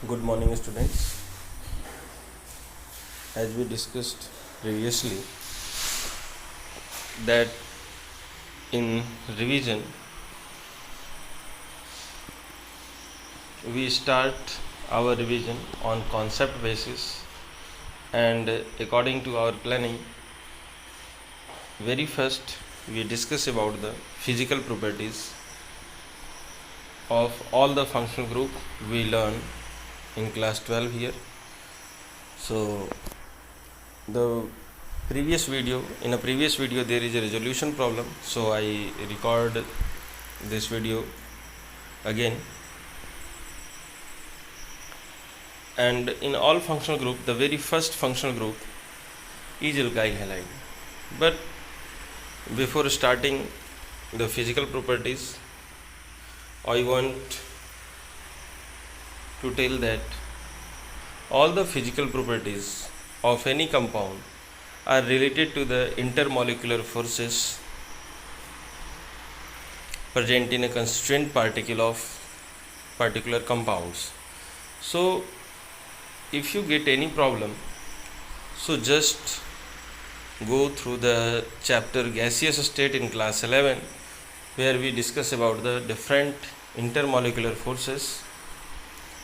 Good morning, students. As we discussed previously, that in revision we start our revision on concept basis, and according to our planning, very first we discuss about the physical properties of all the functional group we learn in class 12 here. So the in a previous video there is a resolution problem, so I record this video again. And in all functional group, the very first functional group is alkyl halide. But before starting the physical properties, I want to tell that all the physical properties of any compound are related to the intermolecular forces present in a constituent particle of particular compounds. So if you get any problem, so just go through the chapter gaseous state in class 11, where we discuss about the different intermolecular forces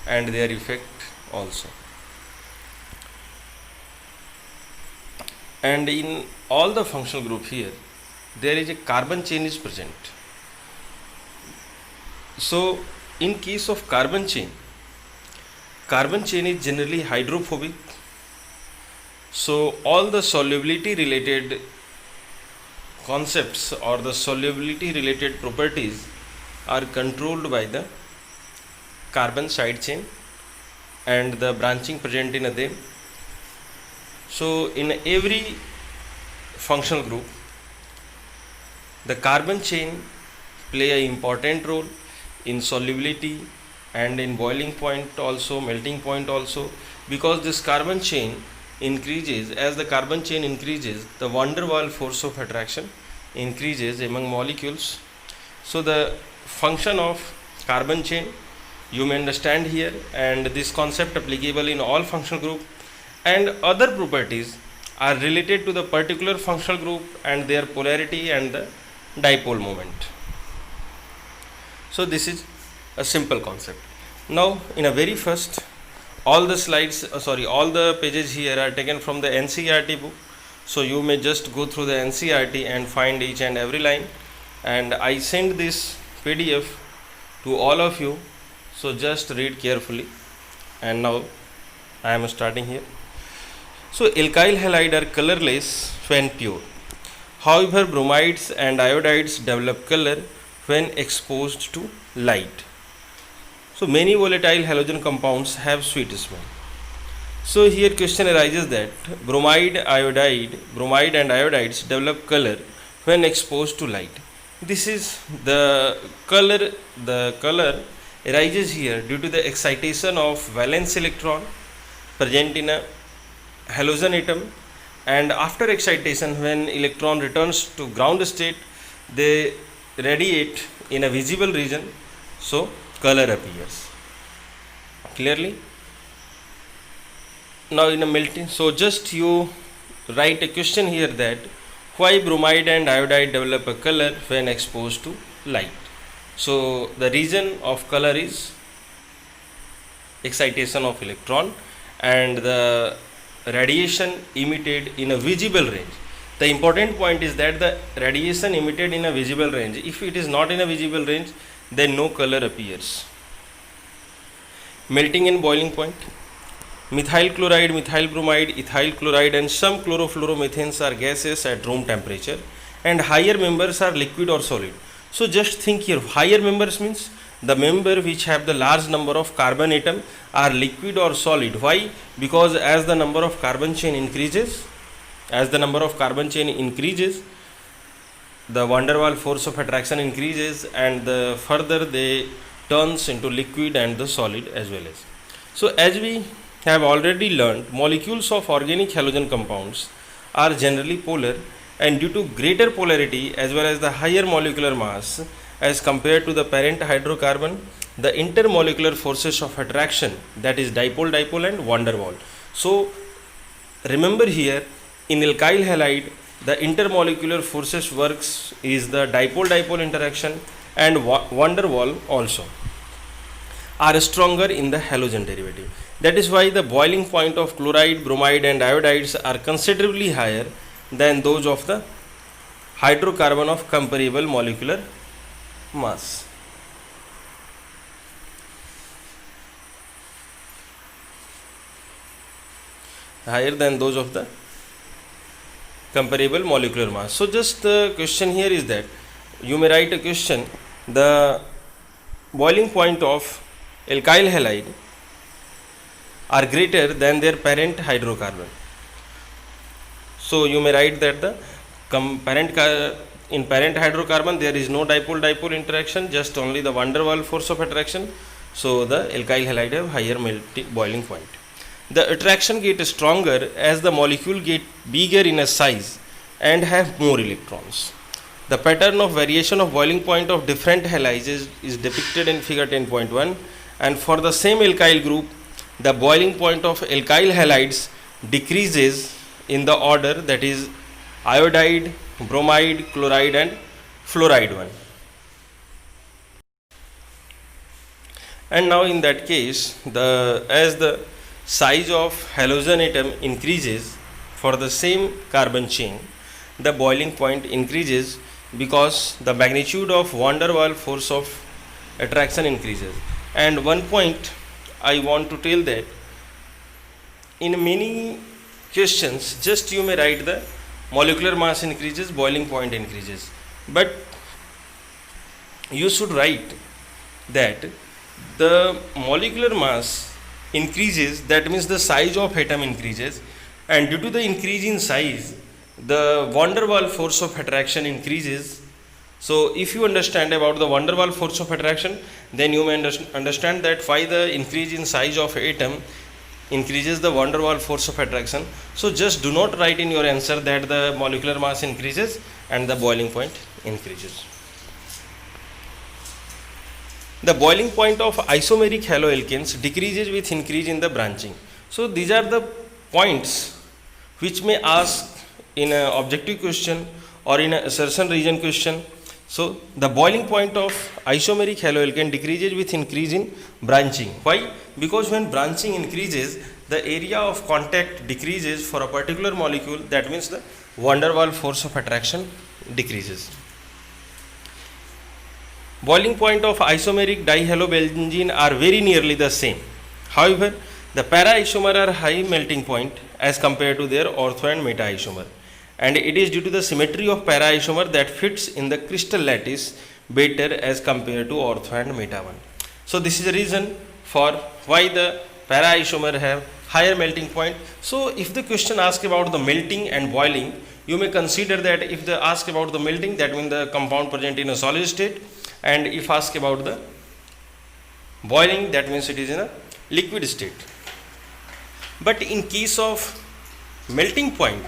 and their effect also. And in all the functional group here, there is a carbon chain is present. So in case of carbon chain is generally hydrophobic. So all the solubility related concepts or the solubility related properties are controlled by the carbon side chain and the branching present in them. So in every functional group, the carbon chain play an important role in solubility and in boiling point also, melting point also, because this carbon chain increases. As the carbon chain increases, the van der Waals force of attraction increases among molecules. So the function of carbon chain you may understand here, and this concept applicable in all functional group, and other properties are related to the particular functional group and their polarity and the dipole moment. So this is a simple concept. Now in a very first, all the pages here are taken from the NCERT book, so you may just go through the NCERT and find each and every line, and I send this PDF to all of you, so just read carefully. And now I am starting here. So alkyl halide are colorless when pure. However, bromides and iodides develop color when exposed to light. So many volatile halogen compounds have sweet smell. So here question arises that bromide and iodides develop color when exposed to light. This is the color arises here due to the excitation of valence electron present in a halogen atom, and after excitation, when electron returns to ground state, they radiate in a visible region, so color appears clearly. Now in a melting, so just you write a question here that why bromide and iodide develop a color when exposed to light. So the reason of color is excitation of electron and the radiation emitted in a visible range. The important point is that the radiation emitted in a visible range. If it is not in a visible range, then no color appears. Melting and boiling point. Methyl chloride, methyl bromide, ethyl chloride and some chlorofluoromethanes are gases at room temperature, and higher members are liquid or solid. So just think here, higher members means the member which have the large number of carbon atom are liquid or solid. Why? Because as the number of carbon chain increases, the van der Waals force of attraction increases, and further they turns into liquid and the solid as well as. So as we have already learned, molecules of organic halogen compounds are generally polar, and due to greater polarity as well as the higher molecular mass as compared to the parent hydrocarbon, the intermolecular forces of attraction, that is dipole-dipole and van der Waal. So remember here, in alkyl halide, the intermolecular forces works is the dipole-dipole interaction and van der Waal also are stronger in the halogen derivative. That is why the boiling point of chloride, bromide and iodides are considerably higher than those of the hydrocarbon of comparable molecular mass. Higher than those of the comparable molecular mass. So just the question here is that you may write a question, the boiling point of alkyl halide are greater than their parent hydrocarbon. So you may write that the in parent hydrocarbon there is no dipole-dipole interaction, just only the van der Waal force of attraction. So the alkyl halide have higher boiling point. The attraction gets stronger as the molecule get bigger in a size and have more electrons. The pattern of variation of boiling point of different halides is depicted in figure 10.1, and for the same alkyl group, the boiling point of alkyl halides decreases in the order, that is iodide, bromide, chloride and fluoride one. And now in that case, as the size of halogen atom increases for the same carbon chain, the boiling point increases because the magnitude of van der Waal force of attraction increases. And one point I want to tell that in many questions just you may write the molecular mass increases, boiling point increases, but you should write that the molecular mass increases, that means the size of atom increases, and due to the increase in size the van der Waal force of attraction increases. So if you understand about the van der Waal force of attraction, then you may understand that why the increase in size of atom increases the van der Waal force of attraction. So just do not write in your answer that the molecular mass increases and the boiling point increases. The boiling point of isomeric haloalkanes decreases with increase in the branching. So these are the points which may ask in an objective question or in an assertion region question. So the boiling point of isomeric haloalkane decreases with increase in branching. Why? Because when branching increases, the area of contact decreases for a particular molecule, that means the van der Waal force of attraction decreases. Boiling point of isomeric dihalobenzene are very nearly the same. However, the para isomer are high melting point as compared to their ortho and meta isomer, and it is due to the symmetry of para isomer that fits in the crystal lattice better as compared to ortho and meta one. So this is the reason for why the para isomer have higher melting point. So if the question asks about the melting and boiling, you may consider that if they ask about the melting, that means the compound present in a solid state, and if ask about the boiling, that means it is in a liquid state. But in case of melting point,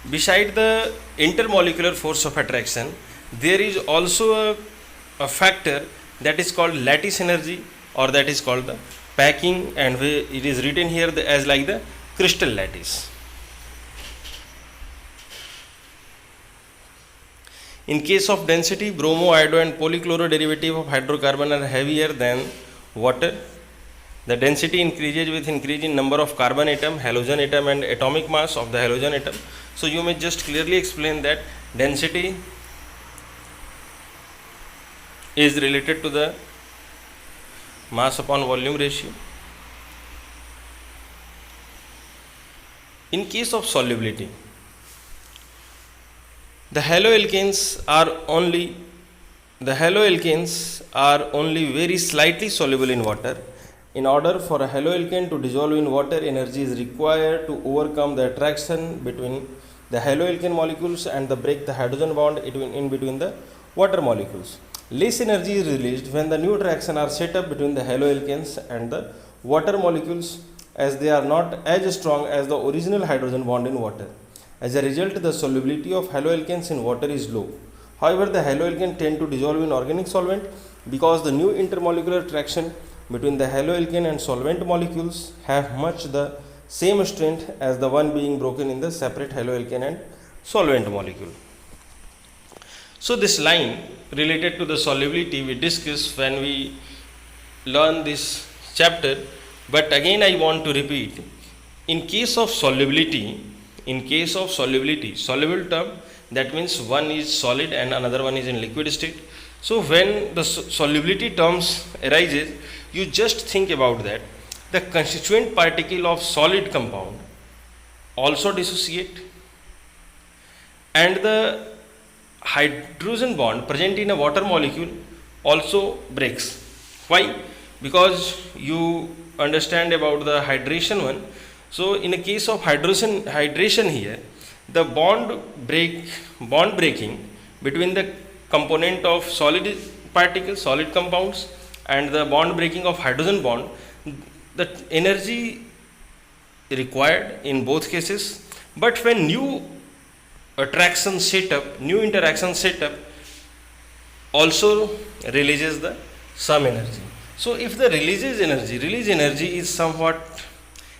beside the intermolecular force of attraction, there is also a factor that is called lattice energy, or that is called the packing, and it is written here as like the crystal lattice. In case of density, bromo, iodo and polychloro derivative of hydrocarbon are heavier than water. The density increases with increase in number of carbon atom, halogen atom and atomic mass of the halogen atom. So you may just clearly explain that density is related to the mass upon volume ratio. In case of solubility, the haloalkanes are only very slightly soluble in water. In order for a haloalkane to dissolve in water, energy is required to overcome the attraction between the haloalkane molecules and break the hydrogen bond in between the water molecules. Less energy is released when the new attraction are set up between the haloalkanes and the water molecules, as they are not as strong as the original hydrogen bond in water. As a result, the solubility of haloalkanes in water is low. However, the haloalkane tend to dissolve in organic solvent because the new intermolecular attraction between the haloalkane and solvent molecules have much the same strength as the one being broken in the separate haloalkane and solvent molecule. So this line related to the solubility we discussed when we learn this chapter, but again I want to repeat, in case of solubility, soluble term, that means one is solid and another one is in liquid state. So when the solubility terms arises, you just think about that the constituent particle of solid compound also dissociate, and the hydrogen bond present in a water molecule also breaks. Why? Because you understand about the hydration one. So in a case of hydration here, the bond breaking between the component of solid particles, solid compounds, and the bond breaking of hydrogen bond, the energy required in both cases. But when new interaction setup also releases the some energy. So if the release energy is somewhat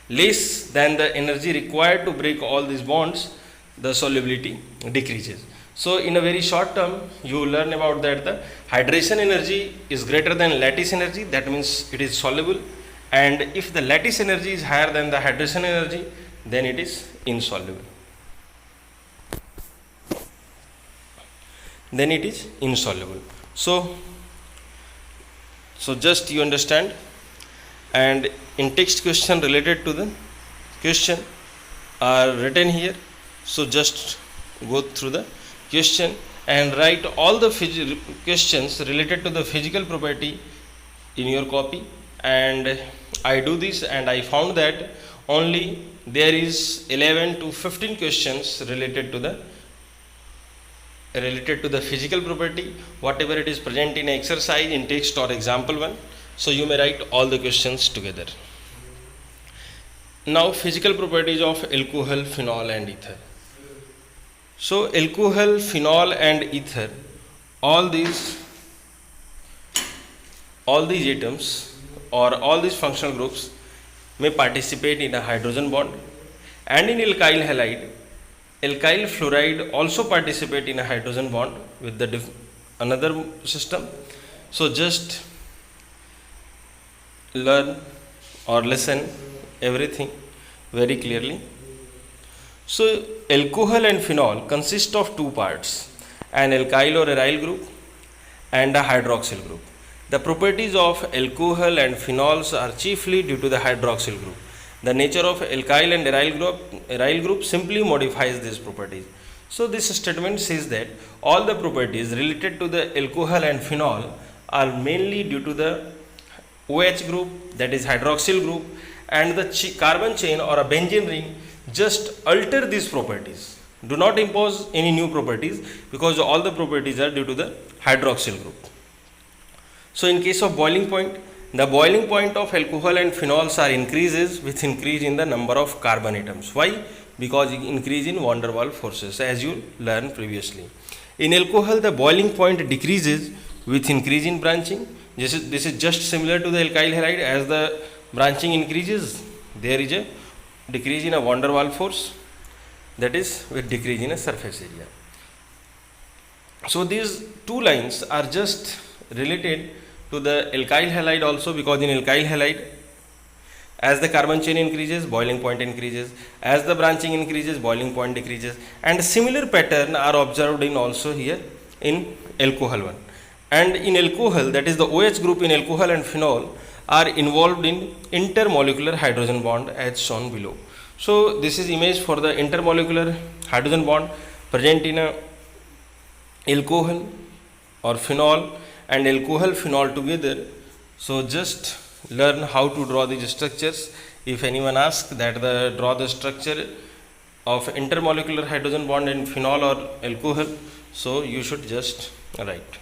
less than the energy required to break all these bonds, the solubility decreases. So in a very short term, you learn about that the hydration energy is greater than lattice energy, that means it is soluble, and if the lattice energy is higher than the hydration energy, then it is insoluble. So just you understand, and in text question related to the question are written here. So just go through the question and write all the questions related to the physical property in your copy. And I do this and I found that only there is 11 to 15 questions related to the physical property, whatever it is present in exercise, in text or example 1. So you may write all the questions together. Now physical properties of alcohol, phenol and ether. So alcohol, phenol and ether, all these atoms or all these functional groups may participate in a hydrogen bond, and in alkyl halide, alkyl fluoride also participate in a hydrogen bond with the another system. So just learn or listen everything very clearly. So alcohol and phenol consist of two parts, an alkyl or aryl group and a hydroxyl group. The properties of alcohol and phenols are chiefly due to the hydroxyl group. The nature of alkyl and aryl group simply modifies these properties. So this statement says that all the properties related to the alcohol and phenol are mainly due to the OH group, that is hydroxyl group, and the carbon chain or a benzene ring just alter these properties. Do not impose any new properties, because all the properties are due to the hydroxyl group. So in case of boiling point, the boiling point of alcohol and phenols are increases with increase in the number of carbon atoms. Why? Because increase in van der Waals forces, as you learned previously. In alcohol, the boiling point decreases with increase in branching. This is just similar to the alkyl halide. As the branching increases, there is a decrease in a van der Waals force, that is with decrease in a surface area. So these two lines are just related to the alkyl halide also, because in alkyl halide, as the carbon chain increases, boiling point increases, as the branching increases, boiling point decreases, and similar pattern are observed in also here in alcohol one. And in alcohol, that is the OH group in alcohol and phenol are involved in intermolecular hydrogen bond as shown below. So this is image for the intermolecular hydrogen bond present in a alcohol or phenol and alcohol phenol together. So just learn how to draw these structures. If anyone asks that draw the structure of intermolecular hydrogen bond in phenol or alcohol, so you should just write.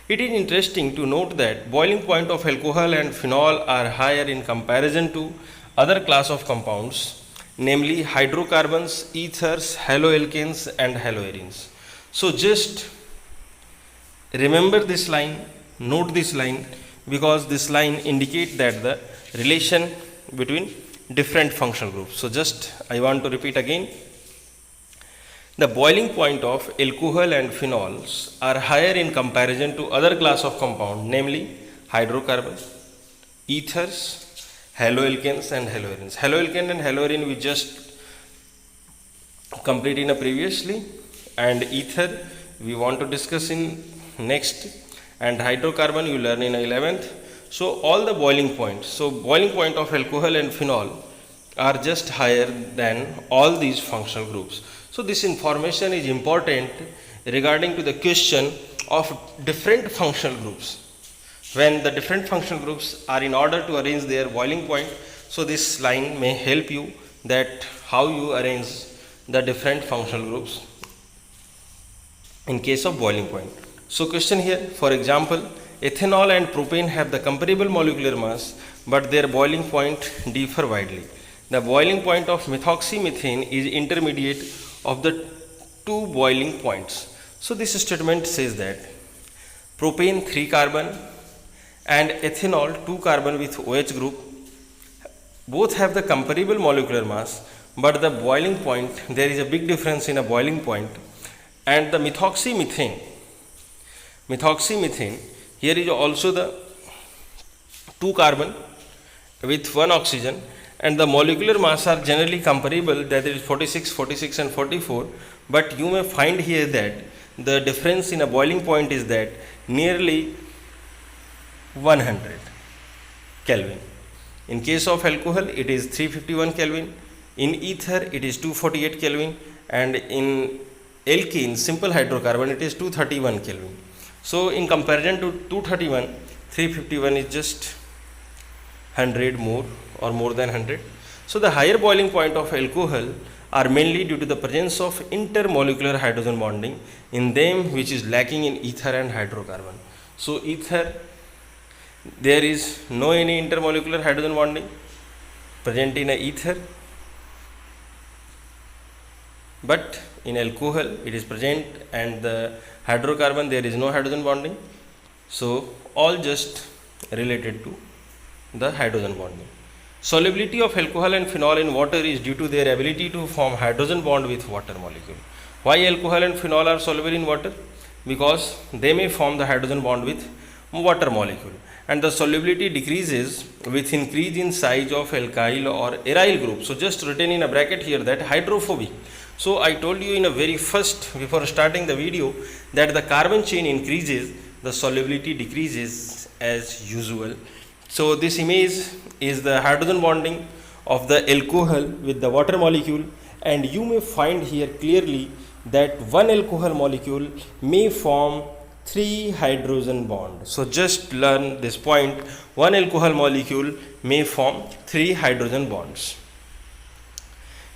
It is interesting to note that boiling point of alcohol and phenol are higher in comparison to other class of compounds, namely hydrocarbons, ethers, haloalkanes and haloarenes. So just remember this line note this line because this line indicates that the relation between different functional groups. So just I want to repeat again. The boiling point of alcohol and phenols are higher in comparison to other class of compound, namely hydrocarbon, ethers, haloalkanes and haloarenes. Haloalkane and haloarene we just complete in a previously, and ether we want to discuss in next, and hydrocarbon you learn in 11th. So all the boiling points, so boiling point of alcohol and phenol are just higher than all these functional groups. So this information is important regarding to the question of different functional groups. When the different functional groups are in order to arrange their boiling point, so this line may help you that how you arrange the different functional groups in case of boiling point. So question here, for example, ethanol and propane have the comparable molecular mass, but their boiling point differ widely. The boiling point of methoxymethane is intermediate of the two boiling points. So this statement says that propane 3 carbon and ethanol 2 carbon with OH group both have the comparable molecular mass, but the boiling point, there is a big difference in a boiling point. And the methoxymethane here is also the 2 carbon with 1 oxygen, and the molecular mass are generally comparable, that is 46, 46 and 44, but you may find here that the difference in a boiling point is that nearly 100 Kelvin. In case of alcohol it is 351 Kelvin, in ether it is 248 Kelvin, and in alkene simple hydrocarbon it is 231 Kelvin. So in comparison to 231, 351 is just 100 more or more than 100. So the higher boiling point of alcohol are mainly due to the presence of intermolecular hydrogen bonding in them, which is lacking in ether and hydrocarbon. So ether, there is no any intermolecular hydrogen bonding present in a ether, but in alcohol it is present, and the hydrocarbon there is no hydrogen bonding. So all just related to the hydrogen bonding. Solubility of alcohol and phenol in water is due to their ability to form hydrogen bond with water molecule. Why alcohol and phenol are soluble in water? Because they may form the hydrogen bond with water molecule, and the solubility decreases with increase in size of alkyl or aryl group. So just written in a bracket here that hydrophobic. So I told you in a very first, before starting the video, that the carbon chain increases, the solubility decreases as usual. So this image is the hydrogen bonding of the alcohol with the water molecule, and you may find here clearly that one alcohol molecule may form 3 hydrogen bonds. So just learn this point, one alcohol molecule may form 3 hydrogen bonds.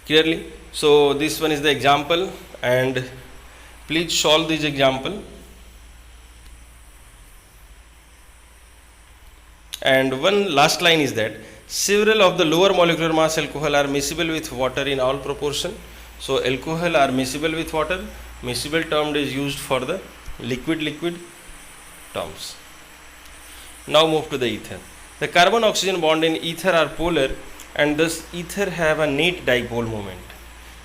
Clearly? So this one is the example, and please solve this example. And one last line is that several of the lower molecular mass alcohol are miscible with water in all proportion. So alcohol are miscible with water. Miscible term is used for the liquid terms. Now move to the ether. The carbon oxygen bond in ether are polar, and thus ether have a net dipole moment.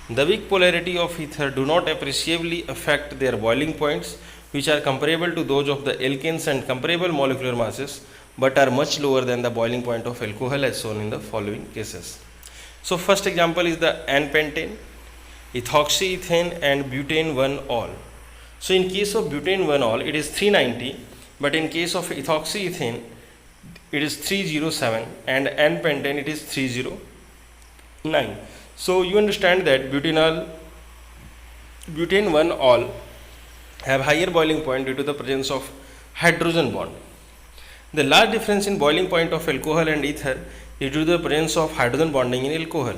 The weak polarity of ether do not appreciably affect their boiling points, which are comparable to those of the alkanes and comparable molecular masses, but are much lower than the boiling point of alcohol as shown in the following cases. So first example is the N-pentane, ethoxyethane and butane 1-ol. So in case of butane 1-ol it is 390, but in case of ethoxyethane it is 307, and N-pentane it is 309. So you understand that butane 1-ol have higher boiling point due to the presence of hydrogen bond. The large difference in boiling point of alcohol and ether is due to the presence of hydrogen bonding in alcohol.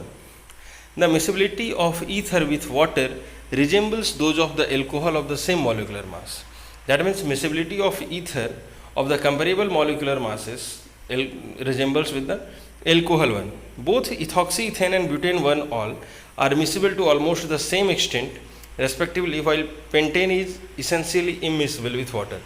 The miscibility of ether with water resembles those of the alcohol of the same molecular mass. That means miscibility of ether of the comparable molecular masses resembles with the alcohol one. Both ethoxyethane and butane 1-ol are miscible to almost the same extent respectively, while pentane is essentially immiscible with water.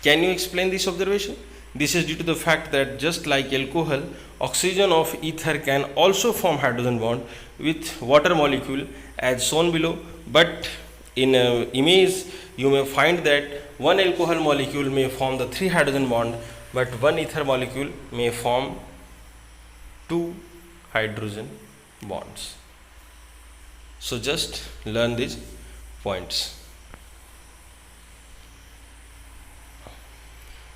Can you explain this observation? This is due to the fact that just like alcohol, oxygen of ether can also form hydrogen bond with water molecule as shown below, but in image you may find that one alcohol molecule may form the 3 hydrogen bond, but one ether molecule may form 2 hydrogen bonds. So just learn these points.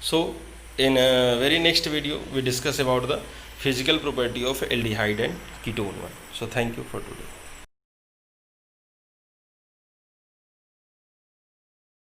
So in a very next video we discuss about the physical property of aldehyde and ketone one. So thank you for today.